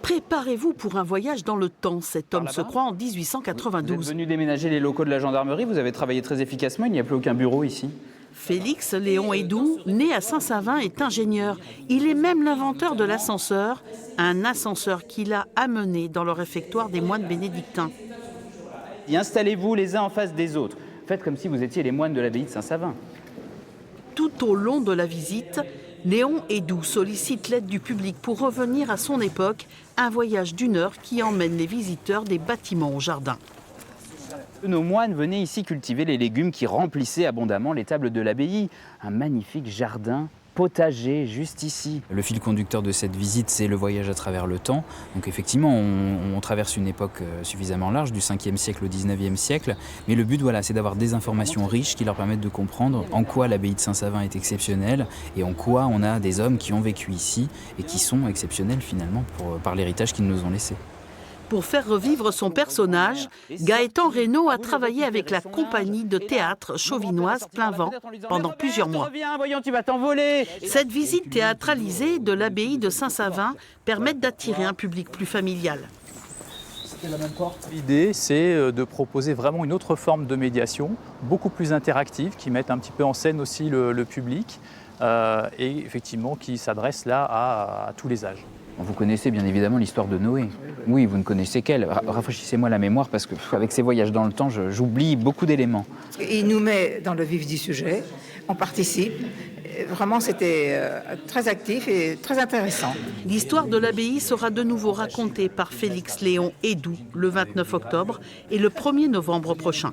Préparez-vous pour un voyage dans le temps. Cet homme se croit en Vous êtes 1892. venu déménager les locaux de la gendarmerie, vous avez travaillé très efficacement, il n'y a plus aucun bureau ici. Félix Léon Hédoux, né à Saint-Savin, est ingénieur. Il est même l'inventeur de l'ascenseur, un ascenseur qu'il a amené dans le réfectoire des moines bénédictins. Et installez-vous les uns en face des autres. Faites comme si vous étiez les moines de l'abbaye de Saint-Savin. Tout au long de la visite, Léon Hédoux sollicite l'aide du public pour revenir à son époque, un voyage d'1 heure qui emmène les visiteurs des bâtiments au jardin. Nos moines venaient ici cultiver les légumes qui remplissaient abondamment les tables de l'abbaye. Un magnifique jardin potager juste ici. Le fil conducteur de cette visite, c'est le voyage à travers le temps. Donc effectivement, on traverse une époque suffisamment large, du 5e siècle au 19e siècle. Mais le but, voilà, c'est d'avoir des informations riches qui leur permettent de comprendre en quoi l'abbaye de Saint-Savin est exceptionnelle et en quoi on a des hommes qui ont vécu ici et qui sont exceptionnels finalement par l'héritage qu'ils nous ont laissé. Pour faire revivre son personnage, Gaëtan Reynaud a travaillé avec la compagnie de théâtre chauvinoise Plainvent pendant plusieurs mois. Voyons, tu vas t'envoler. Cette visite théâtralisée de l'abbaye de Saint-Savin permet d'attirer un public plus familial. L'idée, c'est de proposer vraiment une autre forme de médiation, beaucoup plus interactive, qui mette un petit peu en scène aussi le public et effectivement qui s'adresse là à tous les âges. Vous connaissez bien évidemment l'histoire de Noé. Oui, vous ne connaissez qu'elle. Rafraîchissez-moi la mémoire parce qu'avec ces voyages dans le temps, j'oublie beaucoup d'éléments. Il nous met dans le vif du sujet, on participe. Vraiment, c'était très actif et très intéressant. L'histoire de l'abbaye sera de nouveau racontée par Félix Léon Hédoux le 29 octobre et le 1er novembre prochain.